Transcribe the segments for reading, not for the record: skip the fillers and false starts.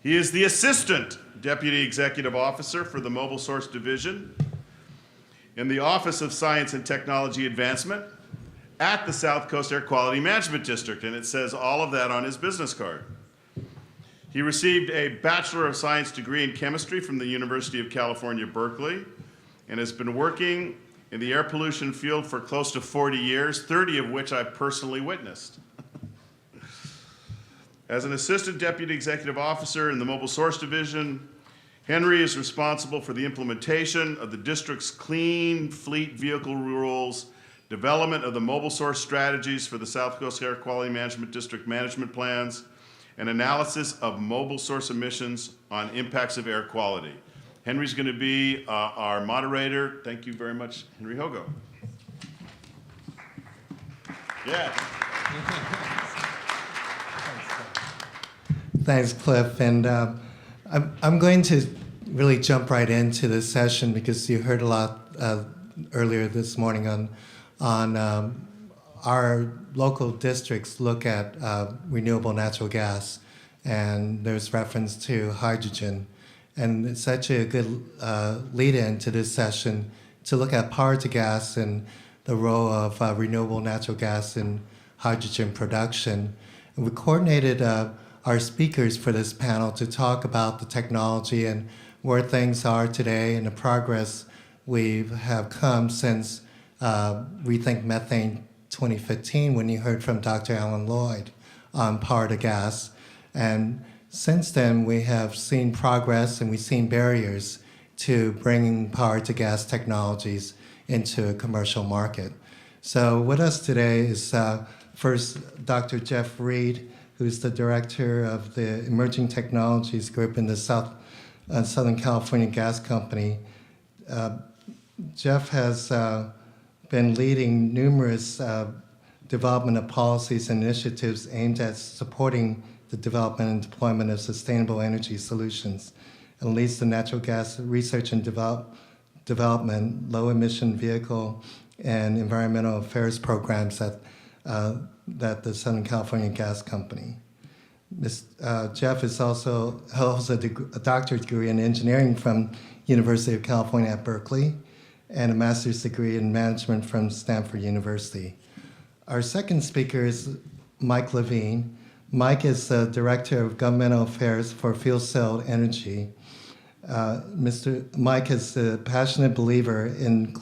He is the Assistant Deputy Executive Officer for the Mobile Source Division in the Office of Science and Technology Advancement at the South Coast Air Quality Management District, and it says all of that on his business card. He received a Bachelor of Science degree in chemistry from the University of California, Berkeley, and has been working in the air pollution field for close to 40 years, 30 of which I've personally witnessed. As an Assistant Deputy Executive Officer in the Mobile Source Division, Henry is responsible for the implementation of the district's clean fleet vehicle rules, development of the mobile source strategies for the South Coast Air Quality Management District management plans, and analysis of mobile source emissions on impacts of air quality. Henry's going to be our moderator. Thank you very much, Henry Hogo. Yeah. Thanks, Cliff. And I'm going to really jump right into this session because you heard a lot earlier this morning on our local districts look at renewable natural gas, and there's reference to hydrogen. And it's such a good lead-in to this session to look at power to gas and the role of renewable natural gas in hydrogen production. And we coordinated our speakers for this panel to talk about the technology and where things are today and the progress we have come since Rethink Methane 2015, when you heard from Dr. Alan Lloyd on power to gas. And since then, we have seen progress and we've seen barriers to bringing power to gas technologies into a commercial market. So with us today is first Dr. Jeff Reed, who's the director of the Emerging Technologies Group in the Southern California Gas Company. Jeff has been leading numerous development of policies and initiatives aimed at supporting the development and deployment of sustainable energy solutions, and leads the natural gas research and development, low emission vehicle, and environmental affairs programs at the Southern California Gas Company. Jeff is also holds a doctorate degree in engineering from University of California at Berkeley, and a master's degree in management from Stanford University. Our second speaker is Mike Levin. Mike is the Director of Governmental Affairs for FuelCell Energy. Mike is a passionate believer in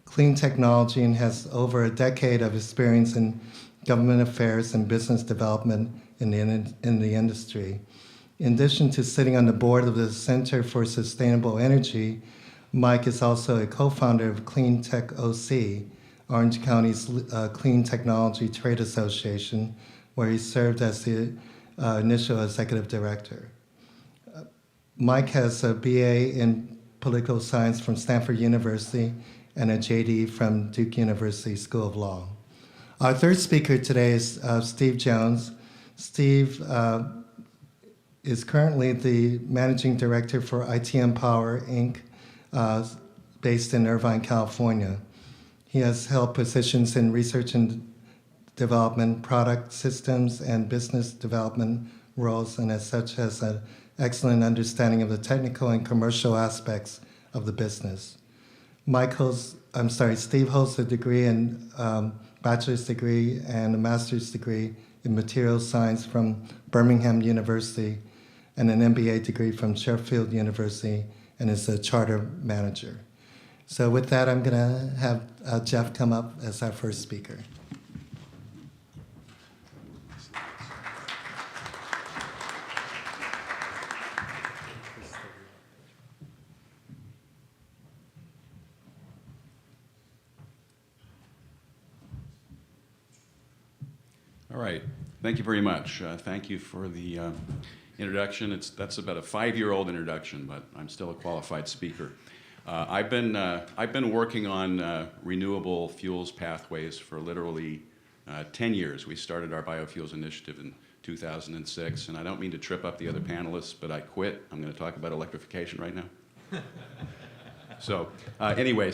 clean technology and has over a decade of experience in government affairs and business development in the industry. In addition to sitting on the board of the Center for Sustainable Energy, Mike is also a co-founder of Clean Tech OC, Orange County's Clean Technology Trade Association, where he served as the initial executive director. Mike has a BA in political science from Stanford University and a JD from Duke University School of Law. Our third speaker today is Steve Jones. Steve is currently the managing director for ITM Power, Inc., based in Irvine, California. He has held positions in research and development, product systems, and business development roles, and as such has an excellent understanding of the technical and commercial aspects of the business. Steve holds a degree in bachelor's degree and a master's degree in materials science from Birmingham University and an MBA degree from Sheffield University, and is a charter manager. So with that, I'm going to have Jeff come up as our first speaker. All right. Thank you very much. Thank you for the introduction. That's about a 5-year-old introduction, but I'm still a qualified speaker. I've been working on renewable fuels pathways for literally 10 years. We started our biofuels initiative in 2006, and I don't mean to trip up the other panelists, but I quit. I'm going to talk about electrification right now. So anyway,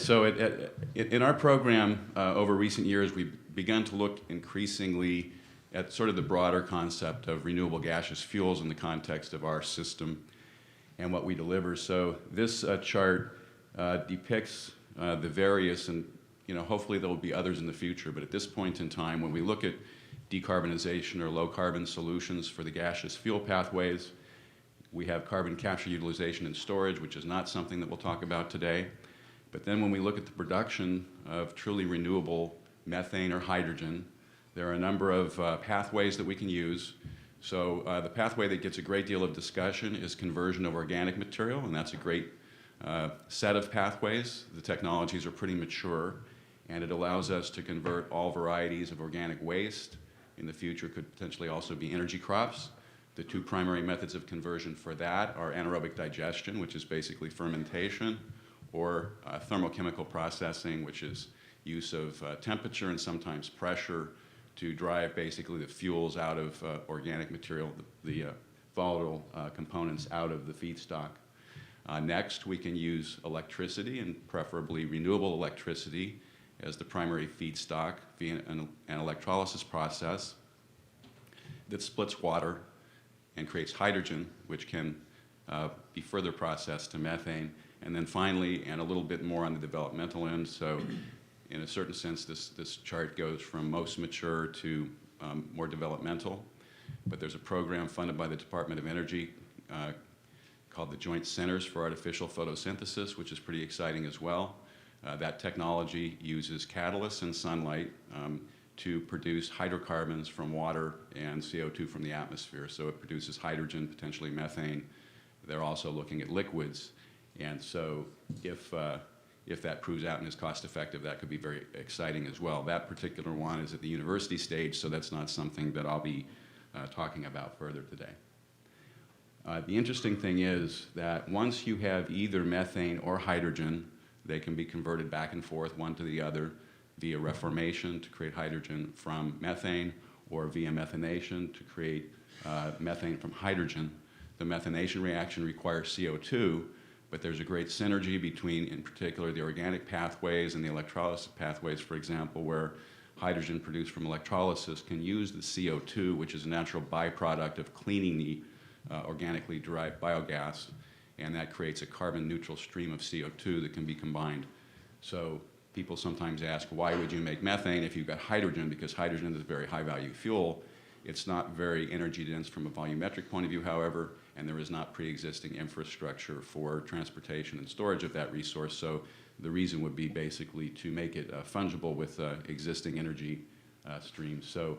in our program over recent years, we've begun to look increasingly at sort of the broader concept of renewable gaseous fuels in the context of our system and what we deliver. So this chart depicts the various, and hopefully there will be others in the future, but at this point in time, when we look at decarbonization or low carbon solutions for the gaseous fuel pathways, we have carbon capture, utilization, and storage, which is not something that we'll talk about today. But then when we look at the production of truly renewable methane or hydrogen, there are a number of pathways that we can use. So the pathway that gets a great deal of discussion is conversion of organic material, and that's a great set of pathways. The technologies are pretty mature, and it allows us to convert all varieties of organic waste. In the future, could potentially also be energy crops. The two primary methods of conversion for that are anaerobic digestion, which is basically fermentation, or thermochemical processing, which is use of temperature and sometimes pressure to drive basically the fuels out of organic material, the volatile components out of the feedstock. Next, we can use electricity, and preferably renewable electricity, as the primary feedstock via an electrolysis process that splits water and creates hydrogen, which can be further processed to methane. And then finally, and a little bit more on the developmental end, so in a certain sense, this chart goes from most mature to more developmental. But there's a program funded by the Department of Energy called the Joint Centers for Artificial Photosynthesis, which is pretty exciting as well. That technology uses catalysts and sunlight to produce hydrocarbons from water and CO2 from the atmosphere. So it produces hydrogen, potentially methane. They're also looking at liquids. And so if that proves out and is cost effective, that could be very exciting as well. That particular one is at the university stage, so that's not something that I'll be talking about further today. The interesting thing is that once you have either methane or hydrogen, they can be converted back and forth, one to the other, via reformation to create hydrogen from methane, or via methanation to create methane from hydrogen. The methanation reaction requires CO2, but there's a great synergy between, in particular, the organic pathways and the electrolysis pathways, for example, where hydrogen produced from electrolysis can use the CO2, which is a natural byproduct of cleaning the organically derived biogas, and that creates a carbon neutral stream of CO2 that can be combined. So people sometimes ask, why would you make methane if you've got hydrogen? Because hydrogen is a very high value fuel. It's not very energy dense from a volumetric point of view, however, and there is not pre-existing infrastructure for transportation and storage of that resource. So the reason would be basically to make it fungible with existing energy streams. So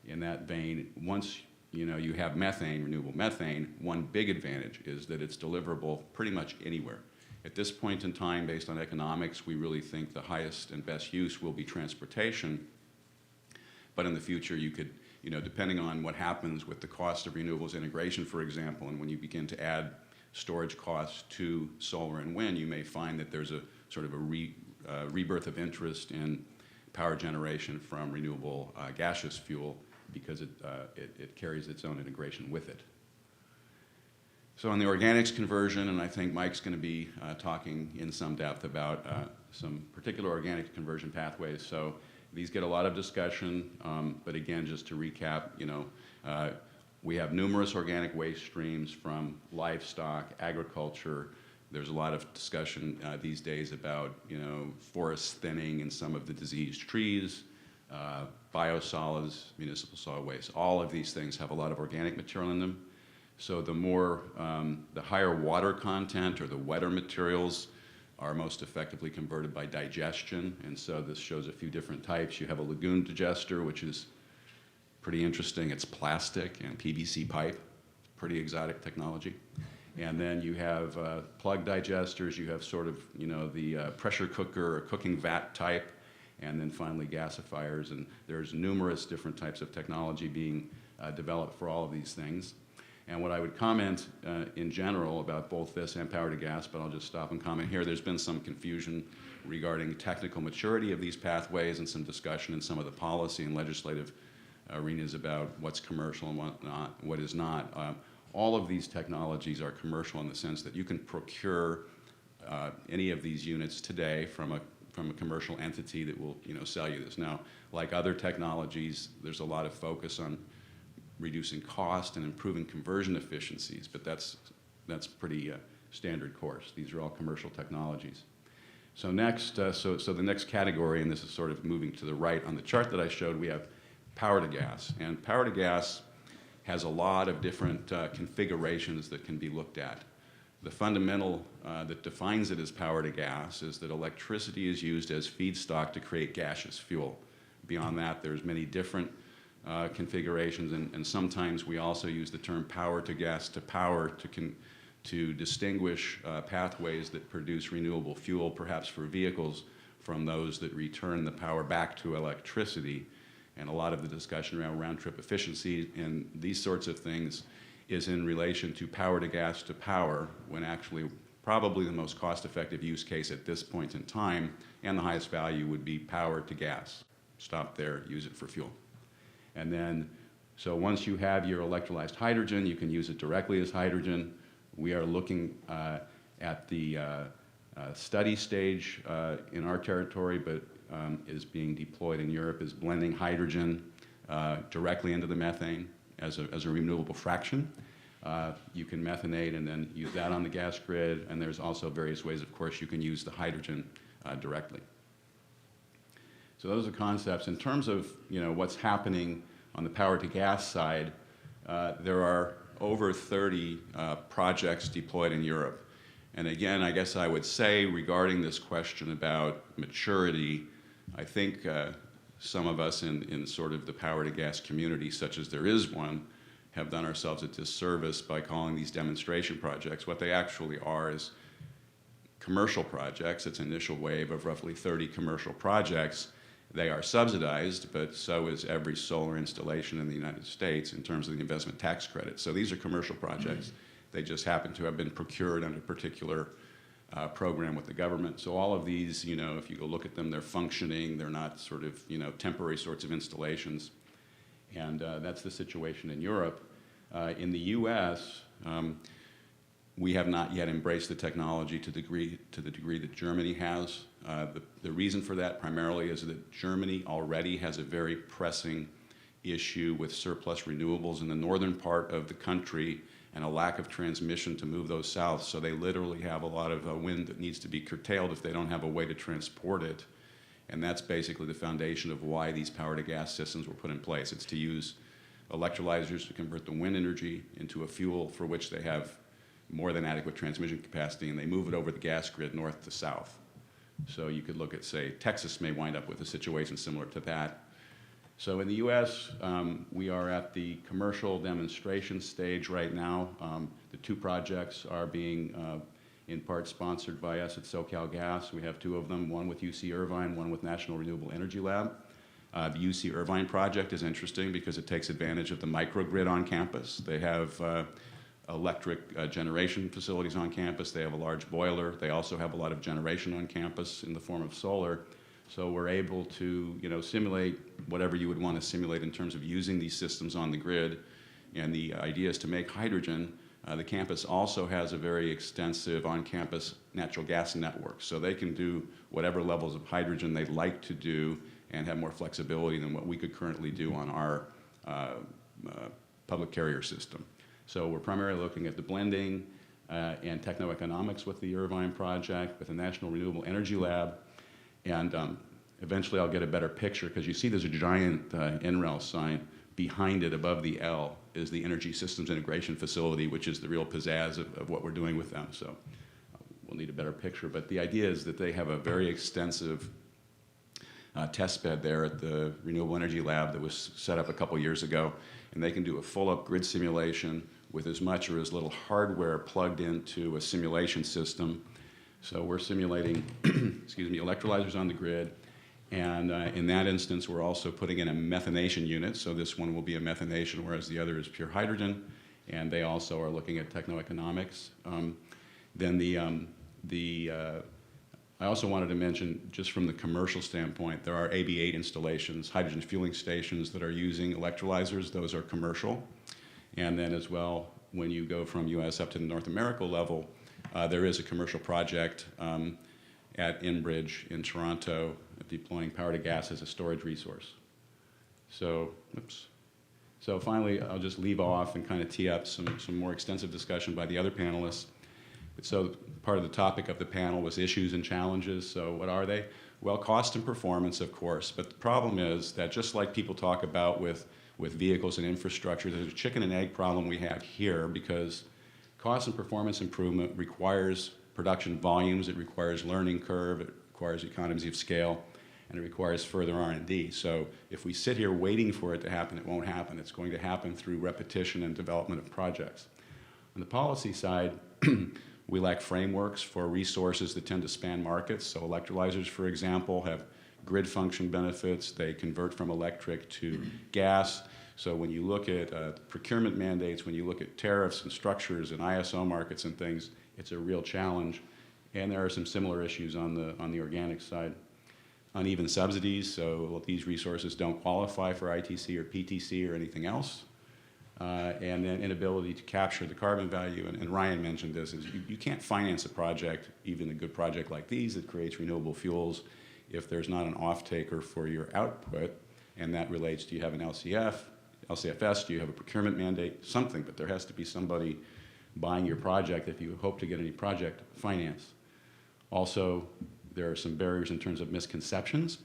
in that vein, once you have methane, renewable methane, one big advantage is that it's deliverable pretty much anywhere. At this point in time, based on economics, we really think the highest and best use will be transportation. But in the future, you could, depending on what happens with the cost of renewables integration, for example, and when you begin to add storage costs to solar and wind, you may find that there's a sort of a rebirth of interest in power generation from renewable gaseous fuel, because it carries its own integration with it. So on the organics conversion, and I think Mike's going to be talking in some depth about some particular organic conversion pathways. So these get a lot of discussion, but again, just to recap, we have numerous organic waste streams from livestock, agriculture. There's a lot of discussion these days about forest thinning and some of the diseased trees, biosolids, municipal solid waste. All of these things have a lot of organic material in them. So the higher water content or the wetter materials are most effectively converted by digestion. And so this shows a few different types. You have a lagoon digester, which is pretty interesting. It's plastic and PVC pipe, pretty exotic technology. And then you have plug digesters. You have sort of, the pressure cooker or cooking vat type. And then finally gasifiers. And there's numerous different types of technology being developed for all of these things. And what I would comment in general about both this and power to gas, but I'll just stop and comment here, there's been some confusion regarding technical maturity of these pathways and some discussion in some of the policy and legislative arenas about what's commercial and what is not. All of these technologies are commercial in the sense that you can procure any of these units today from from a commercial entity that will, sell you this. Now, like other technologies, there's a lot of focus on reducing cost and improving conversion efficiencies, but that's pretty standard course. These are all commercial technologies. So next, so the next category, and this is sort of moving to the right on the chart that I showed, we have power to gas. And power to gas has a lot of different configurations that can be looked at. The fundamental that defines it as power to gas is that electricity is used as feedstock to create gaseous fuel. Beyond that, there's many different configurations, and sometimes we also use the term power to gas to power to distinguish pathways that produce renewable fuel, perhaps for vehicles, from those that return the power back to electricity. And a lot of the discussion around round-trip efficiency and these sorts of things is in relation to power to gas to power, when actually probably the most cost-effective use case at this point in time and the highest value would be power to gas. Stop there, use it for fuel. And then, so once you have your electrolyzed hydrogen, you can use it directly as hydrogen. We are looking at the study stage in our territory, but is being deployed in Europe, is blending hydrogen directly into the methane as a renewable fraction. You can methanate and then use that on the gas grid, and there's also various ways, of course, you can use the hydrogen directly. So those are concepts. In terms of what's happening on the power to gas side, there are over 30 projects deployed in Europe. And again, I guess I would say regarding this question about maturity, I think some of us in sort of the power to gas community, such as there is one, have done ourselves a disservice by calling these demonstration projects. What they actually are is commercial projects. It's an initial wave of roughly 30 commercial projects. They are subsidized, but so is every solar installation in the United States in terms of the investment tax credit. So these are commercial projects. They just happen to have been procured under a particular program with the government. So all of these, if you go look at them, they're functioning. They're not sort of, temporary sorts of installations. And that's the situation in Europe. In the U.S., we have not yet embraced the technology to the degree that Germany has. The reason for that primarily is that Germany already has a very pressing issue with surplus renewables in the northern part of the country and a lack of transmission to move those south. So they literally have a lot of wind that needs to be curtailed if they don't have a way to transport it. And that's basically the foundation of why these power to gas systems were put in place. It's to use electrolyzers to convert the wind energy into a fuel for which they have more than adequate transmission capacity, and they move it over the gas grid north to south. So you could look at, say, Texas may wind up with a situation similar to that. So in the US, we are at the commercial demonstration stage right now. The two projects are being in part sponsored by us at SoCalGas. We have two of them, one with UC Irvine, one with National Renewable Energy Lab. The UC Irvine project is interesting because it takes advantage of the microgrid on campus. They have electric generation facilities on campus. They have a large boiler. They also have a lot of generation on campus in the form of solar. So we're able to, simulate whatever you would want to simulate in terms of using these systems on the grid. And the idea is to make hydrogen. The campus also has a very extensive on-campus natural gas network. So they can do whatever levels of hydrogen they'd like to do and have more flexibility than what we could currently do on our public carrier system. So we're primarily looking at the blending and techno-economics with the Irvine project, with the National Renewable Energy Lab. And eventually I'll get a better picture because you see there's a giant NREL sign. Behind it, above the L, is the Energy Systems Integration Facility, which is the real pizzazz of what we're doing with them. So we'll need a better picture. But the idea is that they have a very extensive test bed there at the Renewable Energy Lab that was set up a couple years ago. And they can do a full-up grid simulation with as much or as little hardware plugged into a simulation system. So we're simulating, electrolyzers on the grid. And in that instance, we're also putting in a methanation unit. So this one will be a methanation, whereas the other is pure hydrogen. And they also are looking at techno-economics. I also wanted to mention, just from the commercial standpoint, there are AB8 installations, hydrogen fueling stations that are using electrolyzers. Those are commercial. And then as well, when you go from US up to the North America level, there is a commercial project. at Enbridge in Toronto, deploying power to gas as a storage resource. So, oops. So finally, I'll just leave off and kind of tee up some more extensive discussion by the other panelists. So part of the topic of the panel was issues and challenges. So what are they? Well, cost and performance, of course. But the problem is that just like people talk about with vehicles and infrastructure, there's a chicken and egg problem we have here, because cost and performance improvement requires production volumes, it requires learning curve, it requires economies of scale, and it requires further R&D. So if we sit here waiting for it to happen, it won't happen. It's going to happen through repetition and development of projects. On the policy side, we lack frameworks for resources that tend to span markets. So electrolyzers, for example, have grid function benefits. They convert from electric to gas. So when you look at procurement mandates, when you look at tariffs and structures and ISO markets and things, it's a real challenge. And there are some similar issues on the organic side. Uneven subsidies, so these resources don't qualify for ITC or PTC or anything else. And then inability to capture the carbon value, and Ryan mentioned this, is you can't finance a project, even a good project like these that creates renewable fuels, if there's not an off-taker for your output, and that relates to you have an LCFS, do you have a procurement mandate, something, but there has to be somebody buying your project if you hope to get any project finance. Also, there are some barriers in terms of misconceptions.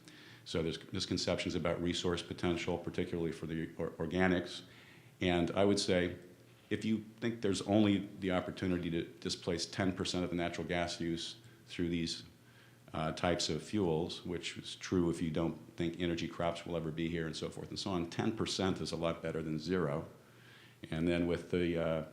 So there's misconceptions about resource potential, particularly for the organics. And I would say, if you think there's only the opportunity to displace 10% of the natural gas use through these types of fuels, which is true if you don't think energy crops will ever be here and so forth and so on, 10% is a lot better than 0. And then with the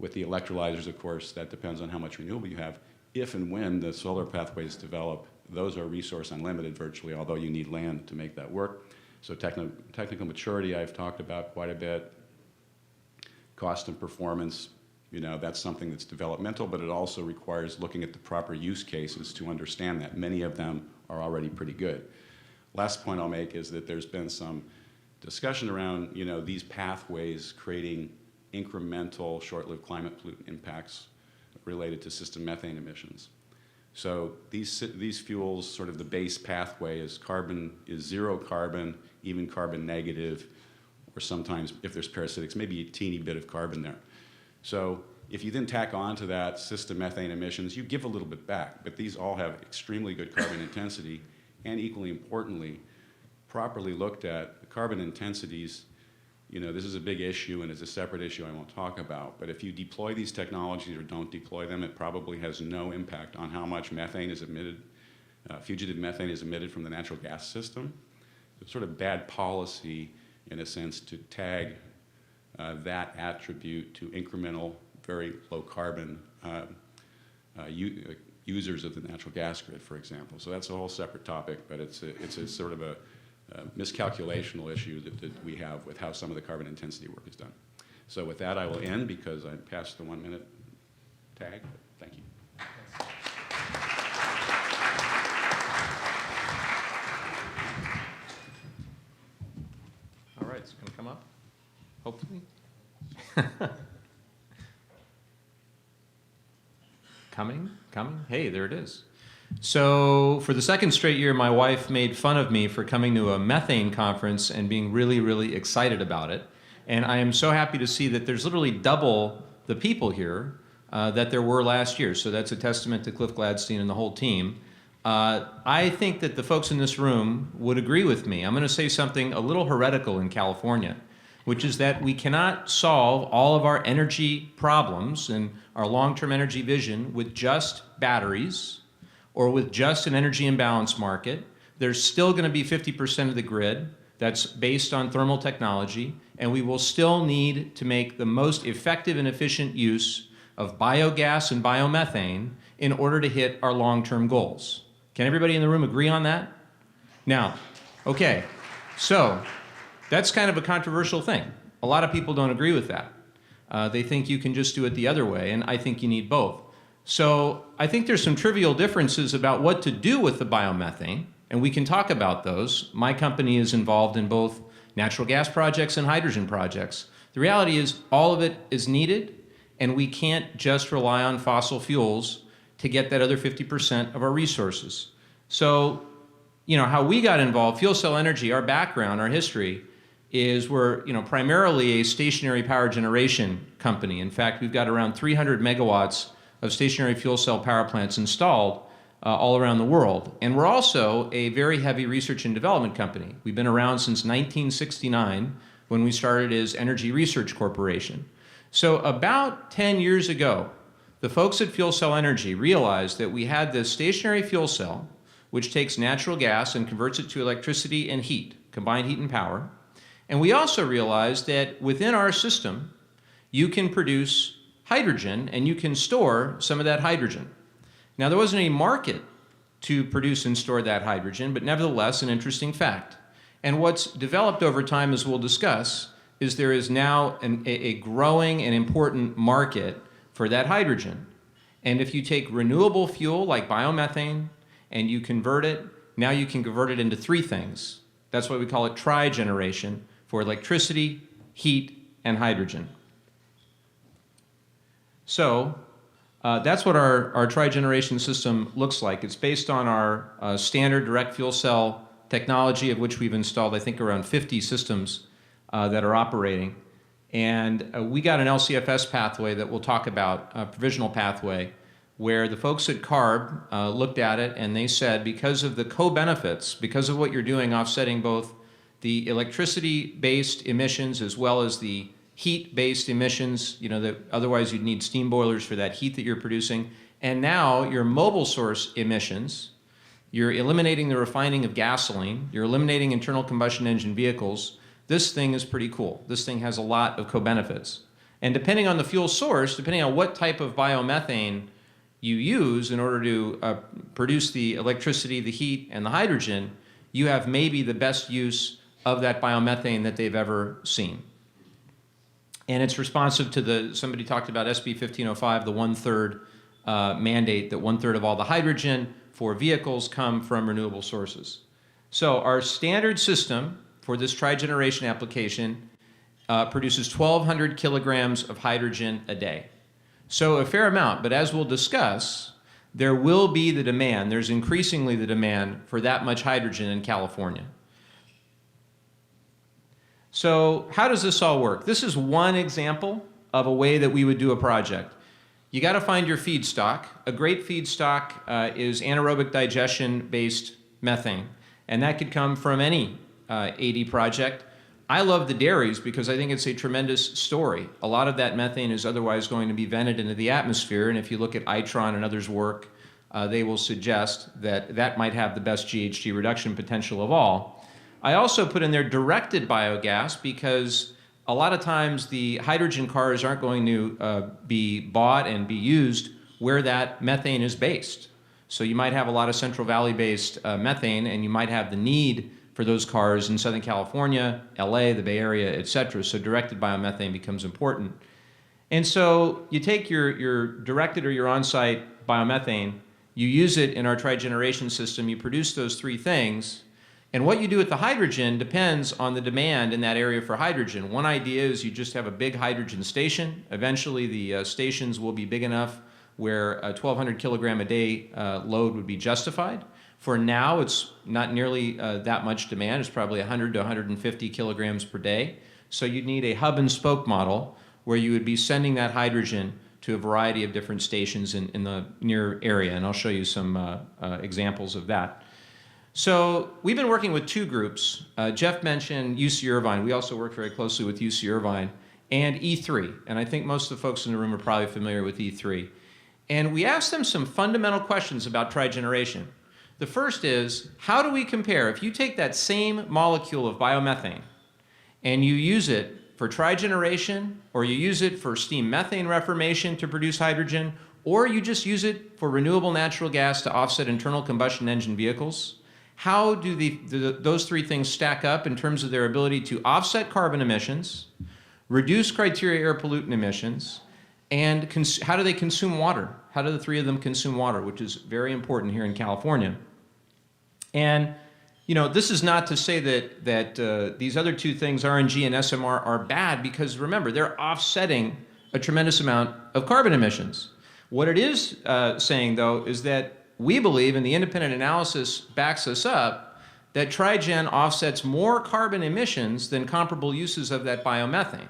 electrolyzers, of course, that depends on how much renewable you have. If and when the solar pathways develop, those are resource unlimited virtually, although you need land to make that work. So technical maturity I've talked about quite a bit. Cost and performance, that's something that's developmental, but it also requires looking at the proper use cases to understand that. Many of them are already pretty good. Last point I'll make is that there's been some discussion around these pathways creating incremental short-lived climate pollutant impacts related to system methane emissions. So these fuels, sort of the base pathway is 0 carbon, even carbon negative, or sometimes if there's parasitics, maybe a teeny bit of carbon there. So if you then tack on to that system methane emissions, you give a little bit back, but these all have extremely good carbon intensity, and equally importantly, properly looked at, the carbon intensities, this is a big issue and it's a separate issue I won't talk about, but if you deploy these technologies or don't deploy them, it probably has no impact on how much methane is emitted, fugitive methane is emitted from the natural gas system. It's sort of bad policy, in a sense, to tag that attribute to incremental, very low carbon users of the natural gas grid, for example. So that's a whole separate topic, but it's a sort of a miscalculational issue that we have with how some of the carbon intensity work is done. So with that, I will end because I'm past the 1 minute tag. Thank you. All right, it's going to come up, hopefully. Coming. Hey, there it is. So for the second straight year, my wife made fun of me for coming to a methane conference and being really, really excited about it. And I am so happy to see that there's literally double the people here that there were last year. So that's a testament to Cliff Gladstein and the whole team. I think that the folks in this room would agree with me. I'm going to say something a little heretical in California, which is that we cannot solve all of our energy problems and our long-term energy vision with just batteries or with just an energy imbalance market. There's still going to be 50% of the grid that's based on thermal technology, and we will still need to make the most effective and efficient use of biogas and biomethane in order to hit our long-term goals. Can everybody in the room agree on that? Now, okay, so that's kind of a controversial thing. A lot of people don't agree with that. They think you can just do it the other way, and I think you need both. So I think there's some trivial differences about what to do with the biomethane, and we can talk about those. My company is involved in both natural gas projects and hydrogen projects. The reality is all of it is needed, and we can't just rely on fossil fuels to get that other 50% of our resources. So, how we got involved, FuelCell Energy, our background, our history, is we're primarily a stationary power generation company. In fact, we've got around 300 megawatts of stationary fuel cell power plants installed all around the world. And we're also a very heavy research and development company. We've been around since 1969 when we started as Energy Research Corporation. So about 10 years ago, the folks at FuelCell Energy realized that we had this stationary fuel cell, which takes natural gas and converts it to electricity and heat, combined heat and power. And we also realized that within our system, you can produce hydrogen and you can store some of that hydrogen. Now, there wasn't any market to produce and store that hydrogen, but nevertheless, an interesting fact. And what's developed over time, as we'll discuss, is there is now a growing and important market for that hydrogen. And if you take renewable fuel like biomethane and you convert it, now you can convert it into three things. That's why we call it trigeneration, for electricity, heat, and hydrogen. So that's what our trigeneration system looks like. It's based on our standard direct fuel cell technology, of which we've installed, I think, around 50 systems that are operating. And we got an LCFS pathway that we'll talk about, a provisional pathway, where the folks at CARB looked at it and they said, because of the co-benefits, because of what you're doing, offsetting both the electricity-based emissions as well as the heat-based emissions, that otherwise you'd need steam boilers for that heat that you're producing, and now your mobile source emissions, you're eliminating the refining of gasoline, you're eliminating internal combustion engine vehicles. This thing is pretty cool. This thing has a lot of co-benefits. And depending on the fuel source, depending on what type of biomethane you use in order to produce the electricity, the heat, and the hydrogen, you have maybe the best use of that biomethane that they've ever seen. And it's responsive to somebody talked about SB 1505, the 1/3 mandate, that 1/3 of all the hydrogen for vehicles come from renewable sources. So our standard system for this trigeneration application produces 1,200 kilograms of hydrogen a day. So a fair amount, but as we'll discuss, there will be the demand, there's increasingly the demand for that much hydrogen in California. So how does this all work? This is one example of a way that we would do a project. You got to find your feedstock. A great feedstock is anaerobic digestion-based methane, and that could come from any AD project. I love the dairies because I think it's a tremendous story. A lot of that methane is otherwise going to be vented into the atmosphere, and if you look at Itron and others' work, they will suggest that that might have the best GHG reduction potential of all. I also put in there directed biogas because a lot of times the hydrogen cars aren't going to be bought and be used where that methane is based. So you might have a lot of Central Valley-based methane, and you might have the need for those cars in Southern California, LA, the Bay Area, et cetera. So directed biomethane becomes important. And so you take your directed or your on-site biomethane, you use it in our trigeneration system, you produce those three things, and what you do with the hydrogen depends on the demand in that area for hydrogen. One idea is you just have a big hydrogen station. Eventually the stations will be big enough where a 1,200 kilogram a day load would be justified. For now, it's not nearly that much demand. It's probably 100 to 150 kilograms per day. So you'd need a hub and spoke model where you would be sending that hydrogen to a variety of different stations in the near area. And I'll show you some examples of that. So we've been working with two groups. Jeff mentioned UC Irvine. We also work very closely with UC Irvine and E3. And I think most of the folks in the room are probably familiar with E3. And we asked them some fundamental questions about trigeneration. The first is, how do we compare? If you take that same molecule of biomethane and you use it for trigeneration, or you use it for steam methane reformation to produce hydrogen, or you just use it for renewable natural gas to offset internal combustion engine vehicles, how do those three things stack up in terms of their ability to offset carbon emissions, reduce criteria air pollutant emissions, and how do they consume water? How do the three of them consume water, which is very important here in California. And this is not to say that these other two things, RNG and SMR, are bad, because remember, they're offsetting a tremendous amount of carbon emissions. What it is saying, though, is that we believe, and the independent analysis backs us up, that Trigen offsets more carbon emissions than comparable uses of that biomethane.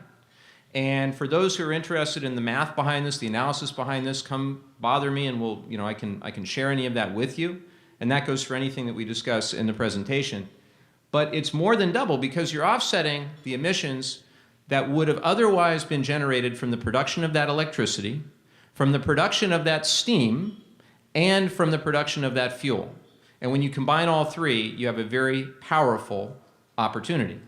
And for those who are interested in the math behind this, the analysis behind this, come bother me, and we'll, I can share any of that with you. And that goes for anything that we discuss in the presentation. But it's more than double, because you're offsetting the emissions that would have otherwise been generated from the production of that electricity, from the production of that steam, and from the production of that fuel. And when you combine all three, you have a very powerful opportunity.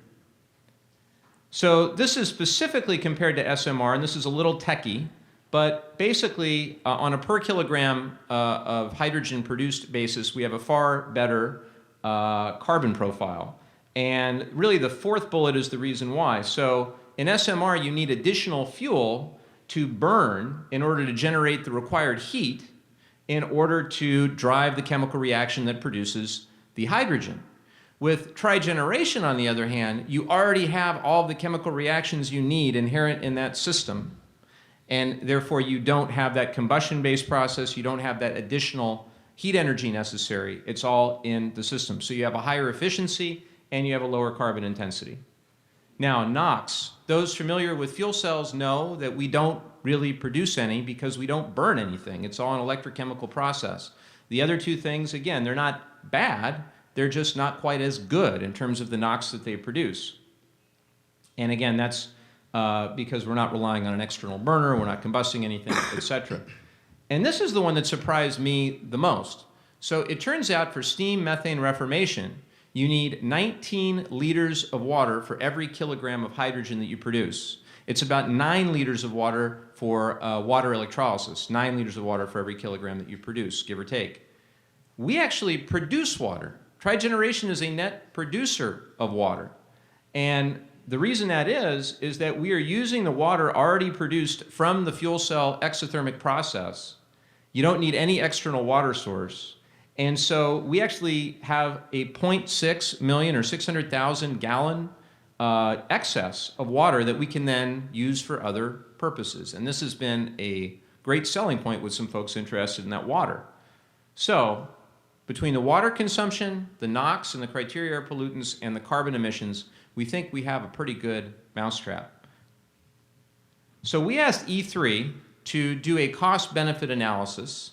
So this is specifically compared to SMR, and this is a little techie, but basically on a per kilogram of hydrogen produced basis, we have a far better carbon profile. And really the fourth bullet is the reason why. So in SMR, you need additional fuel to burn in order to generate the required heat in order to drive the chemical reaction that produces the hydrogen. With trigeneration, on the other hand, you already have all the chemical reactions you need inherent in that system, and therefore you don't have that combustion-based process, you don't have that additional heat energy necessary. It's all in the system. So you have a higher efficiency and you have a lower carbon intensity. Now, NOx. Those familiar with fuel cells know that we don't really produce any because we don't burn anything. It's all an electrochemical process. The other two things, again, they're not bad, they're just not quite as good in terms of the NOx that they produce. And again, that's because we're not relying on an external burner, we're not combusting anything, etc. And this is the one that surprised me the most. So it turns out for steam methane reformation, you need 19 liters of water for every kilogram of hydrogen that you produce. It's about 9 liters of water for water electrolysis, 9 liters of water for every kilogram that you produce, give or take. We actually produce water. Trigeneration is a net producer of water. And the reason that is that we are using the water already produced from the fuel cell exothermic process. You don't need any external water source. And so we actually have a 0.6 million or 600,000 gallon excess of water that we can then use for other purposes. And this has been a great selling point with some folks interested in that water. So between the water consumption, the NOx and the criteria air pollutants, and the carbon emissions, we think we have a pretty good mousetrap. So we asked E3 to do a cost-benefit analysis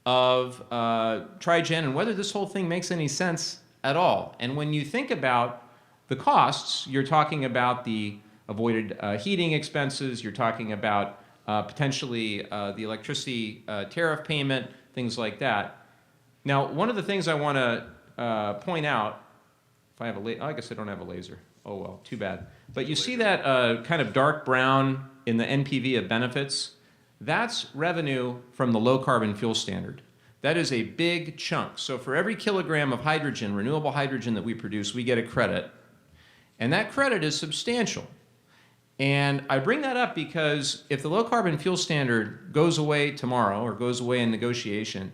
of Trigen and whether this whole thing makes any sense at all. And when you think about the costs, you're talking about the avoided heating expenses, you're talking about potentially the electricity tariff payment, things like that. Now, one of the things I want to point out, if I have I guess I don't have a laser. Oh well, too bad. But you see that kind of dark brown in the NPV of benefits? That's revenue from the low carbon fuel standard. That is a big chunk. So for every kilogram of hydrogen, renewable hydrogen that we produce, we get a credit. And that credit is substantial. And I bring that up because if the low carbon fuel standard goes away tomorrow or goes away in negotiation,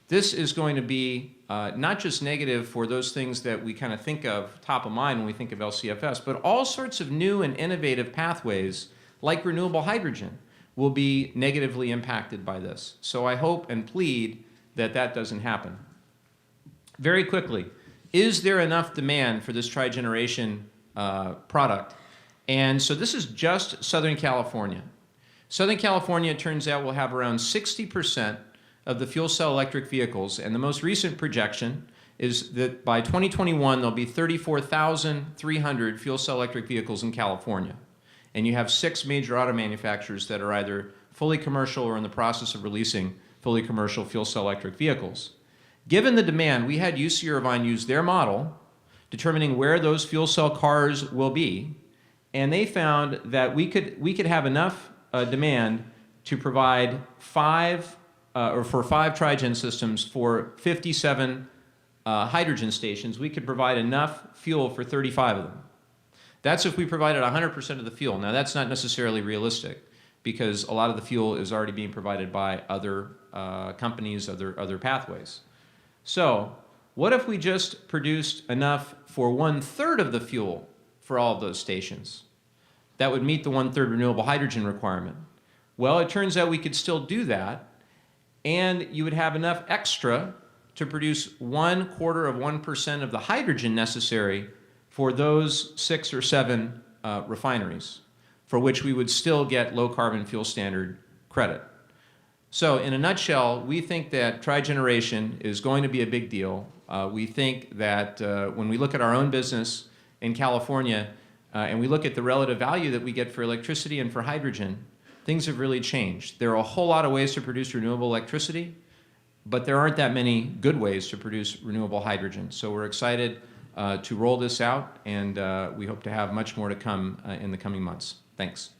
this is going to be not just negative for those things that we kind of think of top of mind when we think of LCFS, but all sorts of new and innovative pathways like renewable hydrogen will be negatively impacted by this. So I hope and plead that that doesn't happen. Very quickly, is there enough demand for this trigeneration product? And so this is just Southern California. Southern California, it turns out, will have around 60% of the fuel cell electric vehicles, and the most recent projection is that by 2021 there'll be 34,300 fuel cell electric vehicles in California. And you have 6 major auto manufacturers that are either fully commercial or in the process of releasing fully commercial fuel cell electric vehicles. Given the demand, we had UC Irvine use their model, determining where those fuel cell cars will be, and they found that we could have enough demand to provide 5 Trigen systems for 57 hydrogen stations. We could provide enough fuel for 35 of them. That's if we provided 100% of the fuel. Now, that's not necessarily realistic because a lot of the fuel is already being provided by other companies, other pathways. So what if we just produced enough for 1/3 of the fuel for all of those stations? That would meet the 1/3 renewable hydrogen requirement. Well, it turns out we could still do that, and you would have enough extra to produce 0.25% of the hydrogen necessary for those 6 or 7 refineries, for which we would still get low carbon fuel standard credit. So in a nutshell, we think that trigeneration is going to be a big deal. We think that when we look at our own business in California and we look at the relative value that we get for electricity and for hydrogen, things have really changed. There are a whole lot of ways to produce renewable electricity, but there aren't that many good ways to produce renewable hydrogen. So we're excited to roll this out, and we hope to have much more to come in the coming months. Thanks.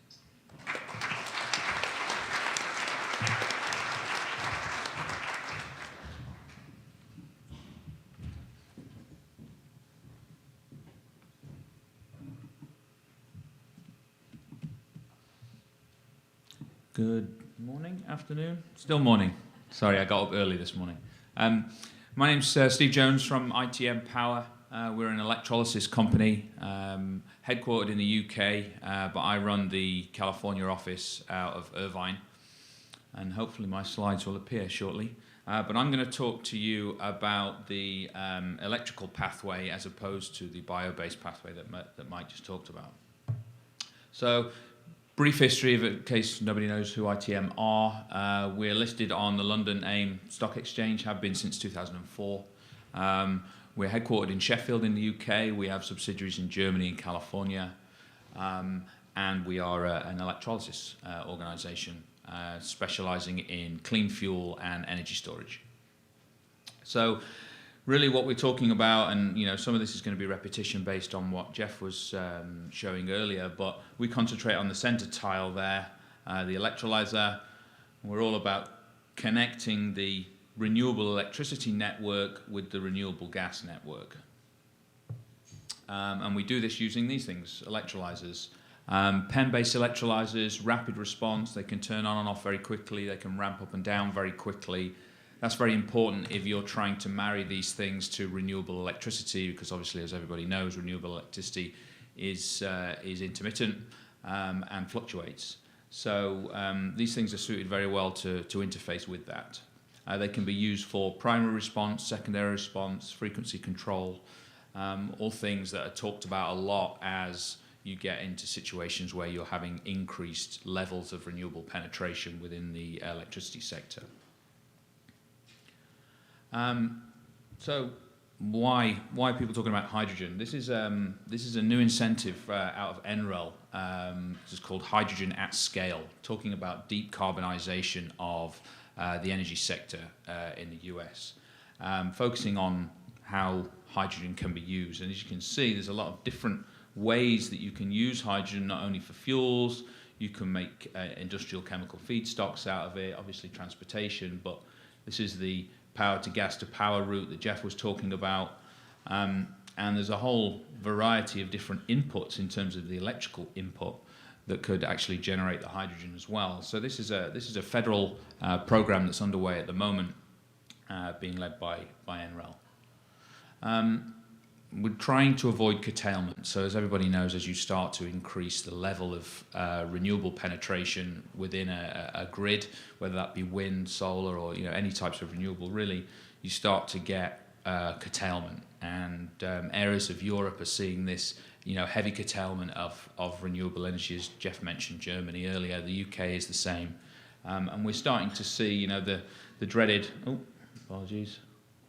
Good morning, afternoon, still morning. Sorry, I got up early this morning. My name's Steve Jones from ITM Power. We're an electrolysis company headquartered in the UK, but I run the California office out of Irvine. And hopefully my slides will appear shortly. But I'm going to talk to you about the electrical pathway as opposed to the bio-based pathway that Mike just talked about. So, brief history, in case nobody knows who ITM are. We're listed on the London AIM Stock Exchange, have been since 2004. We're headquartered in Sheffield in the UK. We have subsidiaries in Germany and California. And we are an electrolysis organisation specialising in clean fuel and energy storage. So really what we're talking about, and some of this is going to be repetition based on what Jeff was showing earlier, but we concentrate on the center tile there, the electrolyzer. We're all about connecting the renewable electricity network with the renewable gas network. And we do this using these things, electrolyzers. Pen-based electrolyzers, rapid response, they can turn on and off very quickly, they can ramp up and down very quickly. That's very important if you're trying to marry these things to renewable electricity, because obviously, as everybody knows, renewable electricity is intermittent and fluctuates. So these things are suited very well to interface with that. They can be used for primary response, secondary response, frequency control, all things that are talked about a lot as you get into situations where you're having increased levels of renewable penetration within the electricity sector. So why are people talking about hydrogen? This is a new incentive out of NREL. This is called Hydrogen at Scale, talking about deep carbonization of the energy sector in the US, focusing on how hydrogen can be used. And as you can see, there's a lot of different ways that you can use hydrogen, not only for fuels, you can make industrial chemical feedstocks out of it, obviously transportation, but this is the power to gas to power route that Jeff was talking about. And there's a whole variety of different inputs in terms of the electrical input that could actually generate the hydrogen as well. So this is a federal program that's underway at the moment, being led by NREL. We're trying to avoid curtailment. So as everybody knows, as you start to increase the level of renewable penetration within a grid, whether that be wind, solar, or any types of renewable, really, you start to get curtailment. And areas of Europe are seeing this, heavy curtailment of renewable energy. As Jeff mentioned, Germany earlier, the UK is the same. And we're starting to see, the dreaded,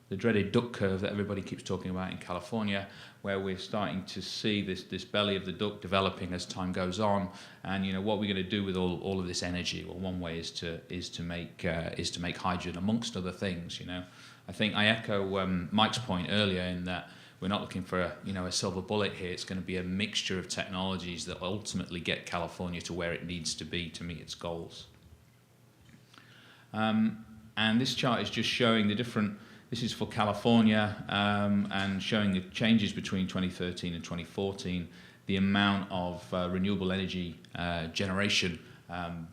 the dreaded duck curve that everybody keeps talking about in California, where we're starting to see this belly of the duck developing as time goes on. And what we're going to do with all of this energy? Well, one way is to make hydrogen, amongst other things. I think I echo Mike's point earlier in that we're not looking for a silver bullet here. It's going to be a mixture of technologies that ultimately get California to where it needs to be to meet its goals. And this chart is just showing the different. This is for California and showing the changes between 2013 and 2014, the amount of renewable energy generation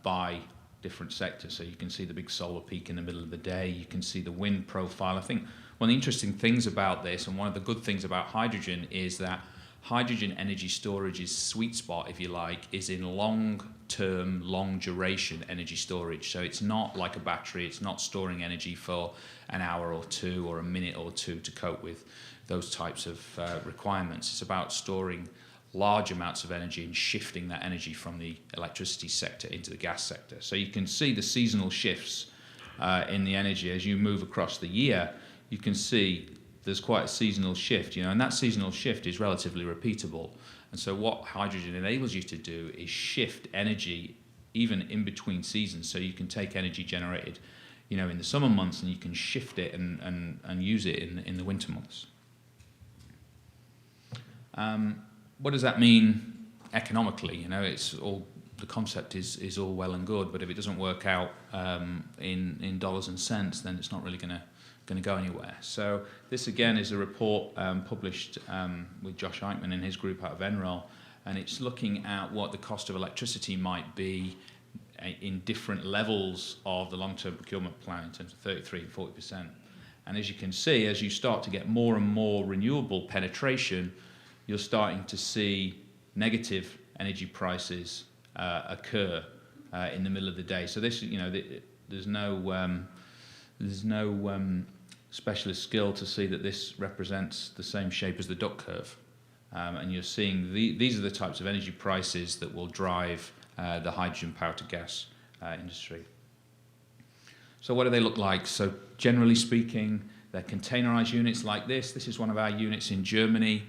by different sectors. So you can see the big solar peak in the middle of the day. You can see the wind profile. I think one of the interesting things about this, and one of the good things about hydrogen, is that hydrogen energy storage's sweet spot, if you like, is in long-term, long-duration energy storage. So it's not like a battery. It's not storing energy for an hour or two or a minute or two to cope with those types of requirements. It's about storing large amounts of energy and shifting that energy from the electricity sector into the gas sector. So you can see the seasonal shifts in the energy as you move across the year. You can see there's quite a seasonal shift, and that seasonal shift is relatively repeatable. And so what hydrogen enables you to do is shift energy even in between seasons. So you can take energy generated, in the summer months, and you can shift it and use it in the winter months. What does that mean economically? It's all, the concept is all well and good, but if it doesn't work out in dollars and cents, then it's not really going to go anywhere. So this again is a report published with Josh Eichmann and his group out of NREL, and it's looking at what the cost of electricity might be in different levels of the long-term procurement plan in terms of 33 and 40%. And as you can see, as you start to get more and more renewable penetration, you're starting to see negative energy prices occur in the middle of the day. So this, there's no specialist skill to see that this represents the same shape as the duck curve. And you're seeing these are the types of energy prices that will drive the hydrogen power to gas industry. So what do they look like? So generally speaking, they're containerized units like this. This is one of our units in Germany.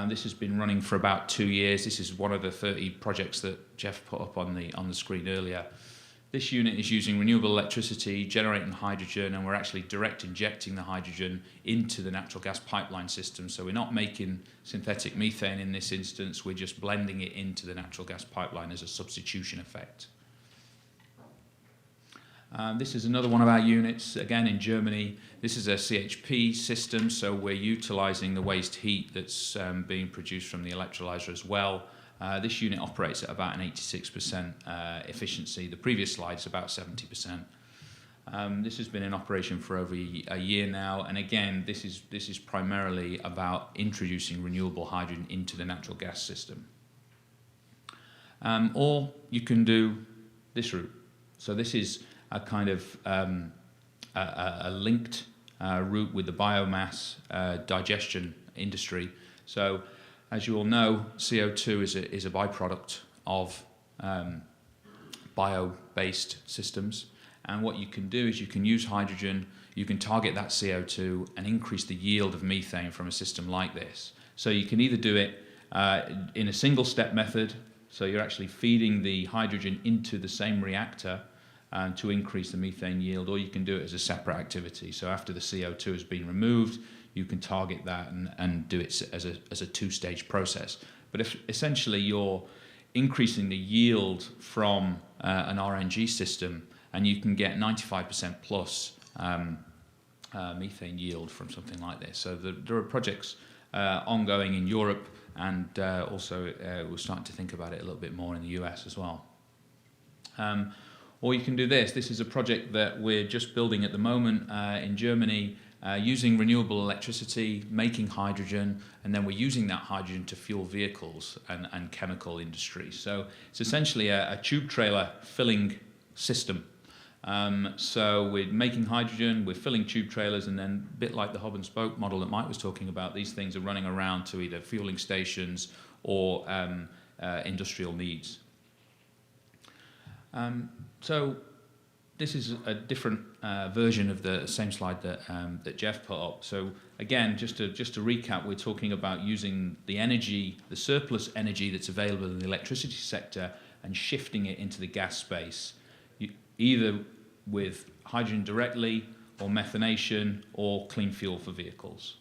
This has been running for about 2 years. This is one of the 30 projects that Jeff put up on the screen earlier. This unit is using renewable electricity, generating hydrogen, and we're actually direct injecting the hydrogen into the natural gas pipeline system. So we're not making synthetic methane in this instance, we're just blending it into the natural gas pipeline as a substitution effect. This is another one of our units, again in Germany. This is a CHP system, so we're utilizing the waste heat that's being produced from the electrolyzer as well. This unit operates at about an 86% efficiency. The previous slide's about 70%. This has been in operation for over a year now, and again, this is primarily about introducing renewable hydrogen into the natural gas system. Or you can do this route. So this is a kind of a linked route with the biomass digestion industry. So, as you all know, CO2 is a byproduct of bio-based systems. And what you can do is you can use hydrogen, you can target that CO2 and increase the yield of methane from a system like this. So you can either do it in a single step method, so you're actually feeding the hydrogen into the same reactor to increase the methane yield, or you can do it as a separate activity. So after the CO2 has been removed, you can target that and do it as a two-stage process. But if essentially you're increasing the yield from an RNG system, and you can get 95% plus methane yield from something like this. So there are projects ongoing in Europe, and also we're starting to think about it a little bit more in the US as well. Or you can do this. This is a project that we're just building at the moment in Germany, using renewable electricity, making hydrogen, and then we're using that hydrogen to fuel vehicles and chemical industry. So it's essentially a tube trailer filling system. So we're making hydrogen, we're filling tube trailers, and then a bit like the hub and spoke model that Mike was talking about, these things are running around to either fueling stations or industrial needs. So this is a different version of the same slide that Jeff put up. So again, just to recap, we're talking about using the energy, the surplus energy that's available in the electricity sector, and shifting it into the gas space, either with hydrogen directly, or methanation, or clean fuel for vehicles.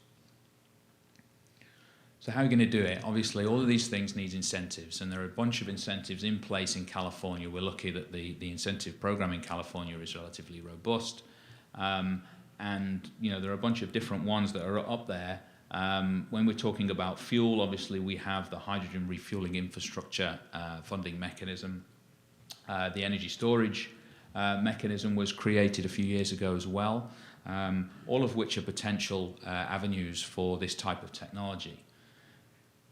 So how are you going to do it? Obviously, all of these things need incentives, and there are a bunch of incentives in place in California. We're lucky that the incentive program in California is relatively robust. And there are a bunch of different ones that are up there. When we're talking about fuel, obviously we have the hydrogen refueling infrastructure funding mechanism. The energy storage mechanism was created a few years ago as well, all of which are potential avenues for this type of technology.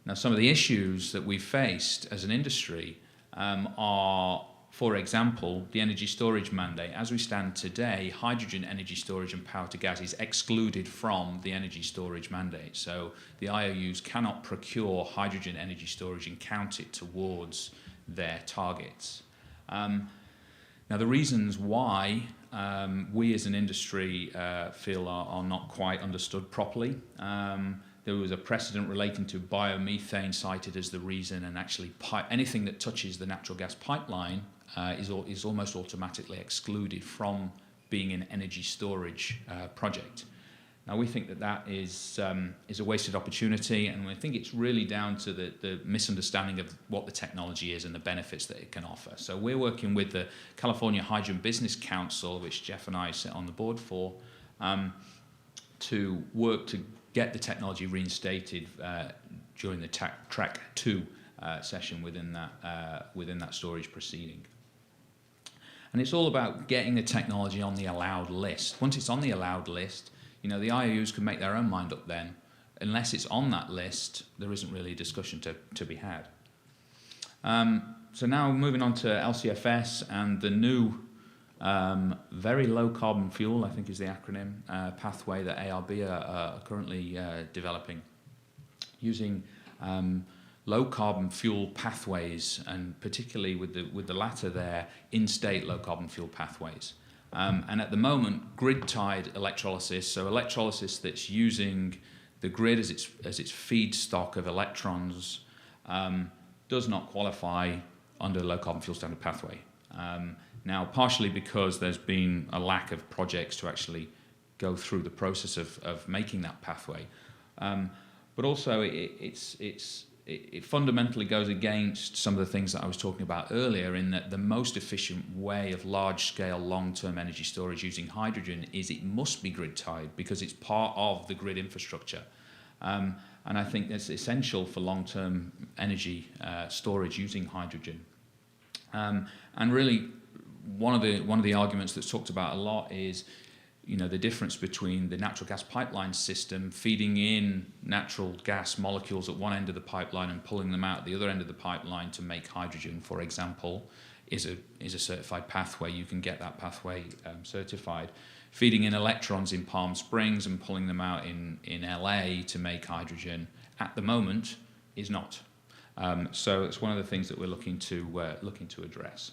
Now, some of the issues that we've faced as an industry are, for example, the energy storage mandate. As we stand today, hydrogen energy storage and power to gas is excluded from the energy storage mandate. So the IOUs cannot procure hydrogen energy storage and count it towards their targets. Now, the reasons why we as an industry feel are not quite understood properly. There was a precedent relating to biomethane cited as the reason, and actually anything that touches the natural gas pipeline is almost automatically excluded from being an energy storage project. Now, we think that is a wasted opportunity, and we think it's really down to the misunderstanding of what the technology is and the benefits that it can offer. So we're working with the California Hydrogen Business Council, which Jeff and I sit on the board for, to work to get the technology reinstated during the Track 2 session within that storage proceeding. And it's all about getting the technology on the allowed list. Once it's on the allowed list, the IOUs can make their own mind up then. Unless it's on that list, there isn't really a discussion to be had. So now moving on to LCFS and the new very low carbon fuel, I think is the acronym, pathway that ARB are currently developing, using low carbon fuel pathways, and particularly with the latter there, in-state low carbon fuel pathways. And at the moment, grid-tied electrolysis, so electrolysis that's using the grid as its feedstock of electrons, does not qualify under the low carbon fuel standard pathway. Now, partially because there's been a lack of projects to actually go through the process of making that pathway, but also it fundamentally goes against some of the things that I was talking about earlier, in that the most efficient way of large-scale, long-term energy storage using hydrogen is it must be grid-tied because it's part of the grid infrastructure. And I think that's essential for long-term energy storage using hydrogen. And really, one of the arguments that's talked about a lot is the difference between the natural gas pipeline system feeding in natural gas molecules at one end of the pipeline and pulling them out at the other end of the pipeline to make hydrogen, for example, is a certified pathway. You can get that pathway certified. Feeding in electrons in Palm Springs and pulling them out in LA to make hydrogen at the moment is not. So it's one of the things that we're looking to address.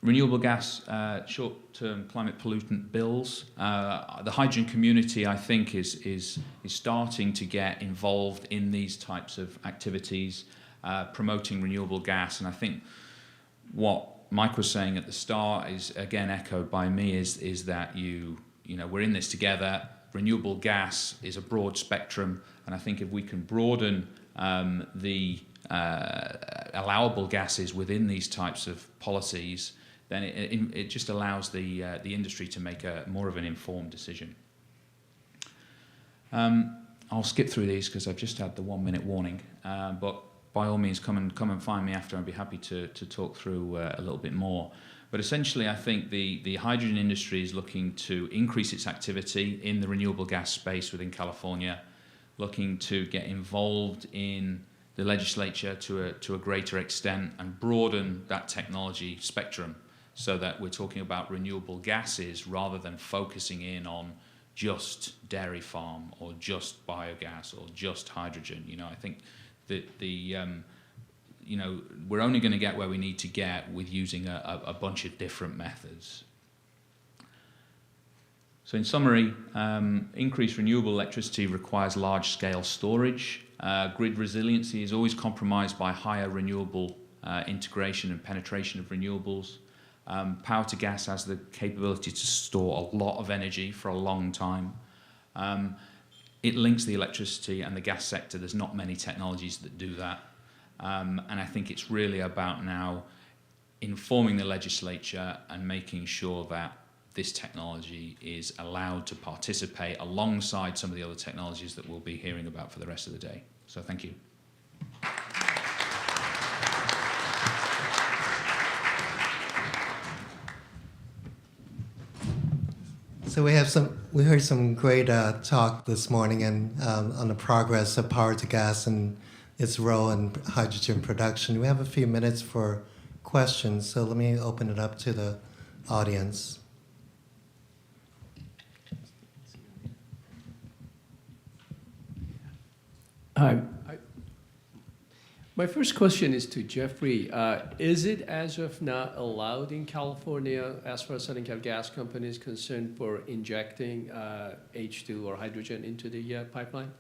Renewable gas, short-term climate pollutant bills. The hydrogen community, I think, is starting to get involved in these types of activities, promoting renewable gas. And I think what Mike was saying at the start is, again, echoed by me, is that we're in this together. Renewable gas is a broad spectrum, and I think if we can broaden the allowable gases within these types of policies, then it just allows the industry to make more of an informed decision. I'll skip through these because I've just had the 1-minute warning, but by all means come and find me after. I'd be happy to talk through a little bit more. But essentially, I think the hydrogen industry is looking to increase its activity in the renewable gas space within California, looking to get involved in the legislature to a greater extent and broaden that technology spectrum, so that we're talking about renewable gases rather than focusing in on just dairy farm or just biogas or just hydrogen. I think that we're only going to get where we need to get with using a bunch of different methods. So in summary, increased renewable electricity requires large-scale storage. Grid resiliency is always compromised by higher renewable integration and penetration of renewables. Power to gas has the capability to store a lot of energy for a long time. It links the electricity and the gas sector. There's not many technologies that do that. And I think it's really about now informing the legislature and making sure that this technology is allowed to participate alongside some of the other technologies that we'll be hearing about for the rest of the day. So thank you. So we heard some great talk this morning and on the progress of power to gas and its role in hydrogen production. We have a few minutes for questions, so let me open it up to the audience. Hi. My first question is to Jeffrey. Is it as of now allowed in California, as far as Southern Cal Gas Company is concerned, for injecting H2 or hydrogen into the pipeline?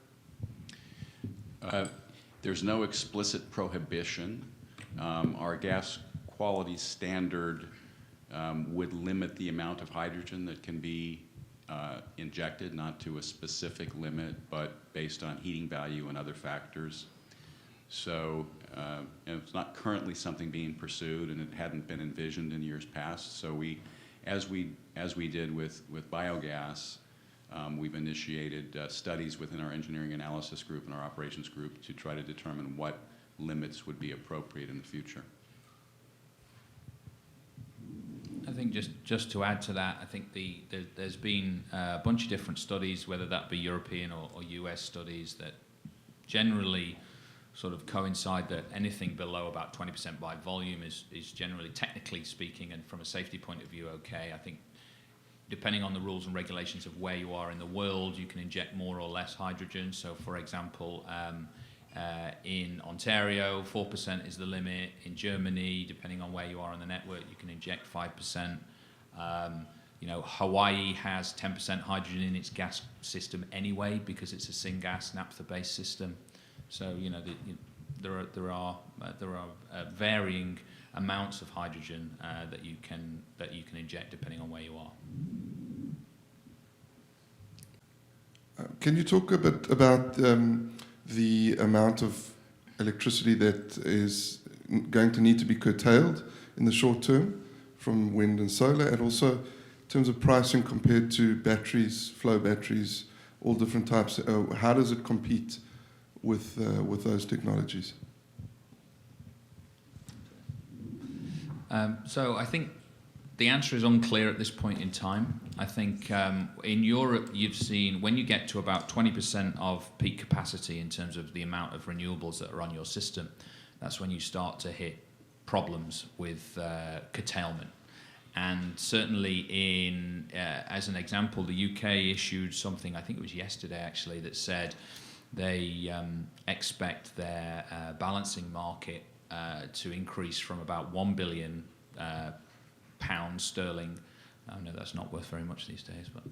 There's no explicit prohibition. Our gas quality standard would limit the amount of hydrogen that can be injected, not to a specific limit, but based on heating value and other factors. So it's not currently something being pursued, and it hadn't been envisioned in years past. So as we did with biogas, we've initiated studies within our engineering analysis group and our operations group to try to determine what limits would be appropriate in the future. I think just to add to that, I think there's been a bunch of different studies, whether that be European or US studies, that generally sort of coincide that anything below about 20% by volume is generally, technically speaking, and from a safety point of view, okay. I think depending on the rules and regulations of where you are in the world, you can inject more or less hydrogen. So, for example, in Ontario, 4% is the limit. In Germany, depending on where you are on the network, you can inject 5%. Hawaii has 10% hydrogen in its gas system anyway because it's a syngas naphtha-based system. So there are varying amounts of hydrogen that you can inject depending on where you are. Can you talk a bit about the amount of electricity that is going to need to be curtailed in the short term from wind and solar, and also in terms of pricing compared to batteries, flow batteries, all different types? How does it compete with those technologies? So I think the answer is unclear at this point in time. I think in Europe you've seen when you get to about 20% of peak capacity in terms of the amount of renewables that are on your system, that's when you start to hit problems with curtailment. And certainly as an example, the UK issued something, I think it was yesterday actually, that said they expect their balancing market to increase from about £1 billion sterling. I know that's not worth very much these days, but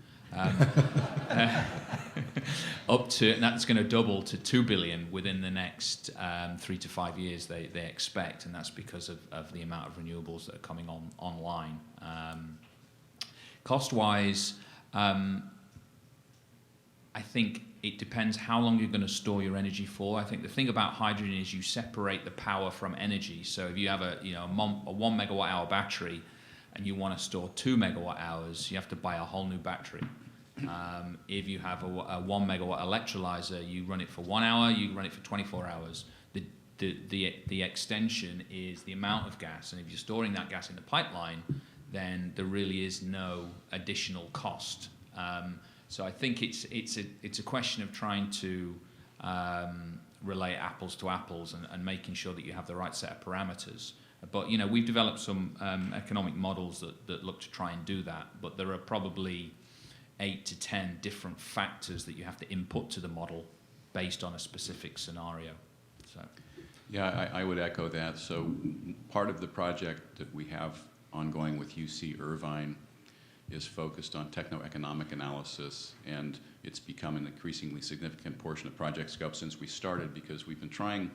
up to, and that's going to double to 2 billion within the next 3 to 5 years they expect, and that's because of the amount of renewables that are coming online. Cost-wise, I think it depends how long you're going to store your energy for. I think the thing about hydrogen is you separate the power from energy. So if you have a 1 megawatt hour battery and you want to store 2 megawatt hours, you have to buy a whole new battery. If you have a 1 megawatt electrolyzer, you run it for 1 hour, you run it for 24 hours. The extension is the amount of gas, and if you're storing that gas in the pipeline, then there really is no additional cost. So I think it's a question of trying to relate apples to apples and making sure that you have the right set of parameters. But we've developed some economic models that look to try and do that. But there are probably 8 to 10 different factors that you have to input to the model based on a specific scenario. So. Yeah, I would echo that. So part of the project that we have ongoing with UC Irvine is focused on techno-economic analysis, and it's become an increasingly significant portion of project scope since we started, because we've been trying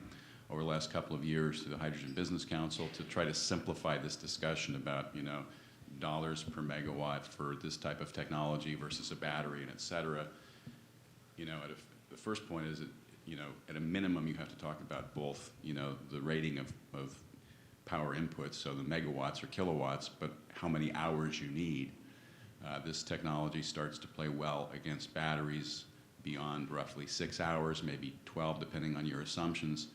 over the last couple of years through the Hydrogen Business Council to try to simplify this discussion about dollars per megawatt for this type of technology versus a battery and et cetera. The first point is that at a minimum you have to talk about both the rating of power inputs, so the megawatts or kilowatts, but how many hours you need. This technology starts to play well against batteries beyond roughly 6 hours, maybe 12, depending on your assumptions.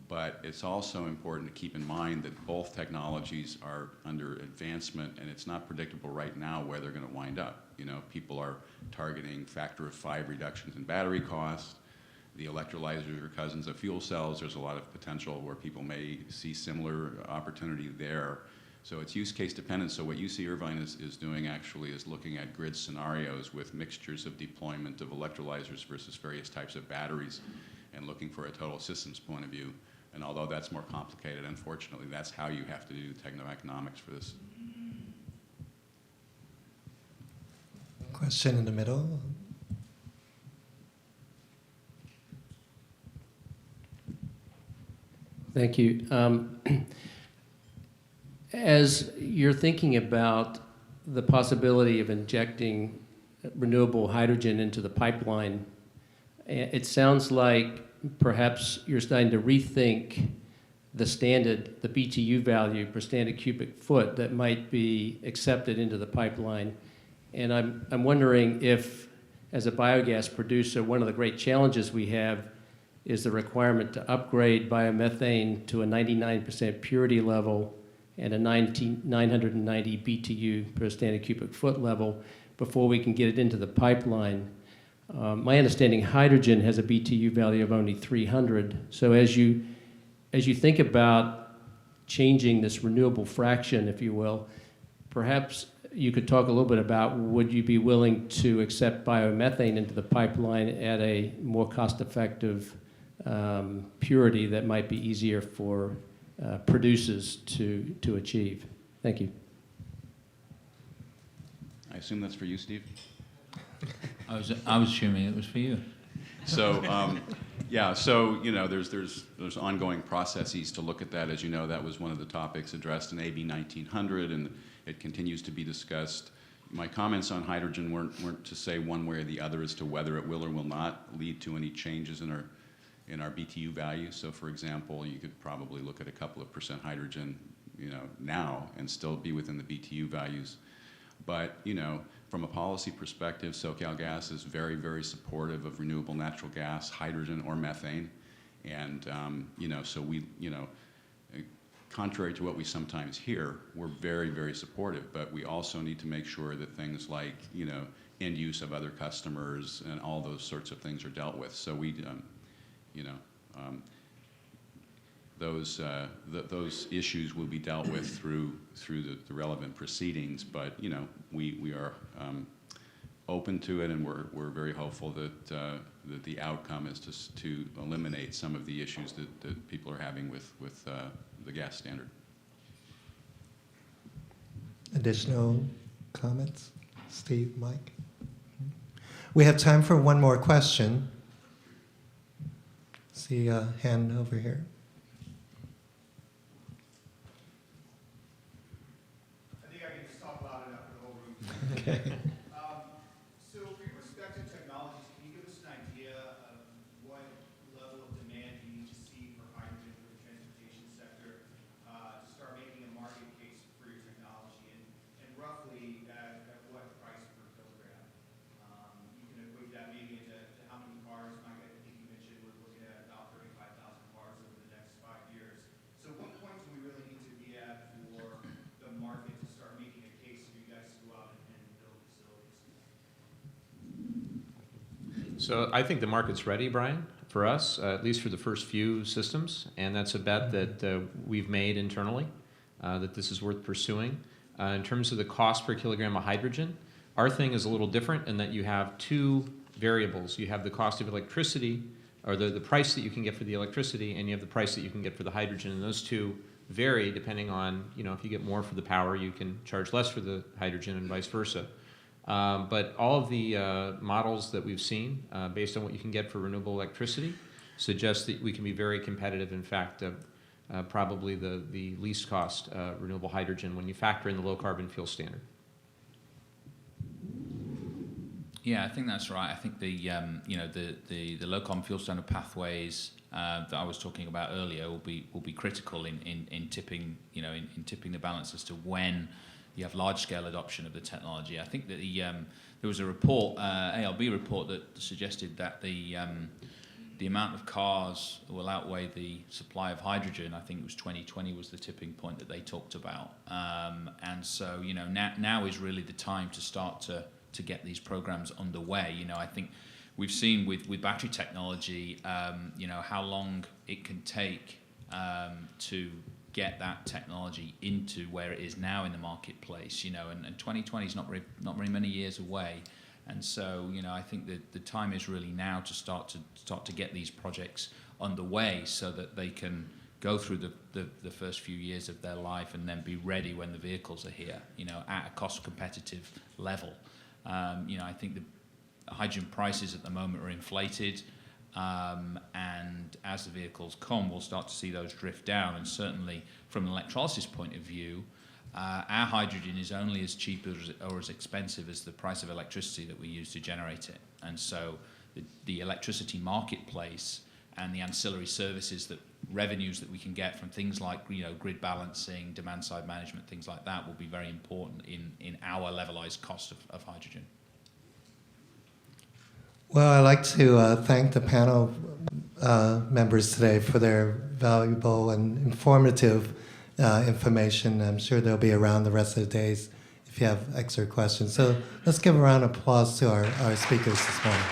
But it's also important to keep in mind that both technologies are under advancement, and it's not predictable right now where they're going to wind up. You know, people are targeting factor of 5 reductions in battery cost. The electrolyzers are cousins of fuel cells. There's a lot of potential where people may see similar opportunity there. So it's use case dependent. So what UC Irvine is doing actually is looking at grid scenarios with mixtures of deployment of electrolyzers versus various types of batteries and looking for a total systems point of view. And although that's more complicated, unfortunately, that's how you have to do techno-economics for this. Question in the middle. Thank you. As you're thinking about the possibility of injecting renewable hydrogen into the pipeline, it sounds like perhaps you're starting to rethink the standard, the BTU value per standard cubic foot that might be accepted into the pipeline. And I'm wondering if, as a biogas producer, one of the great challenges we have is the requirement to upgrade biomethane to a 99% purity level and a 990 BTU per standard cubic foot level before we can get it into the pipeline. My understanding, hydrogen has a BTU value of only 300. So as you think about changing this renewable fraction, if you will, perhaps you could talk a little bit about, would you be willing to accept biomethane into the pipeline at a more cost-effective purity that might be easier for producers to achieve? Thank you. I assume that's for you, Steve? I was assuming it was for you. So, yeah, so, you know, there's ongoing processes to look at that. As you know, that was one of the topics addressed in AB 1900, and it continues to be discussed. My comments on hydrogen weren't to say one way or the other as to whether it will or will not lead to any changes in our BTU value. So, for example, you could probably look at a couple of % hydrogen, you know, now and still be within the BTU values. But, you know, from a policy perspective, SoCalGas is very, very supportive of renewable natural gas, hydrogen, or methane. And, you know, so we, you know, contrary to what we sometimes hear, we're very, very supportive. But we also need to make sure that things like, you know, end use of other customers and all those sorts of things are dealt with. So we, you know, those issues will be dealt with through the relevant proceedings, but you know we are open to it, and we're very hopeful that that the outcome is to eliminate some of the issues that people are having with the gas standard. Additional comments? Steve, Mike? We have time for one more question. See a hand over here. Okay. So for your respective technologies, can you give us an idea of what level of demand you need to see for hydrogen for the transportation sector to start making a market case for your technology, and roughly at what price per kilogram? You can equate that maybe into how many cars. Mike, I think you mentioned we're looking at about 35,000 cars over the next 5 years. So what point do we really need to be at for the market to start making a case for you guys to go out and build facilities? So I think the market's ready, Brian, for us, at least for the first few systems, and that's a bet that we've made internally, that this is worth pursuing. In terms of the cost per kilogram of hydrogen, our thing is a little different in that you have two variables. You have the cost of electricity, or the price that you can get for the electricity, and you have the price that you can get for the hydrogen, and those two vary depending on, you know, if you get more for the power, you can charge less for the hydrogen and vice versa. But all of the models that we've seen, based on what you can get for renewable electricity, suggest that we can be very competitive. In fact, probably the least cost renewable hydrogen when you factor in the low carbon fuel standard. Yeah, I think that's right. I think the you know the low carbon fuel standard pathways that I was talking about earlier will be critical in tipping in tipping the balance as to when you have large scale adoption of the technology. I think that there was a report, ALB report, that suggested that the the amount of cars will outweigh the supply of hydrogen. I think it was 2020 was the tipping point that they talked about. And so, now is really the time to start to get these programs underway. I think we've seen with battery technology, how long it can take to get that technology into where it is now in the marketplace, and 2020 is not very many years away. And so, I think that the time is really now to start to get these projects underway so that they can go through the first few years of their life and then be ready when the vehicles are here, at a cost competitive level. I think the hydrogen prices at the moment are inflated, and as the vehicles come, we'll start to see those drift down. And certainly from an electrolysis point of view, our hydrogen is only as cheap or as expensive as the price of electricity that we use to generate it. And so the electricity marketplace and the ancillary services, revenues that we can get from things like grid balancing, demand side management, things like that will be very important in our levelized cost of hydrogen. Well, I'd like to thank the panel members today for their valuable and informative information. I'm sure they'll be around the rest of the days if you have extra questions. So let's give a round of applause to our speakers this morning.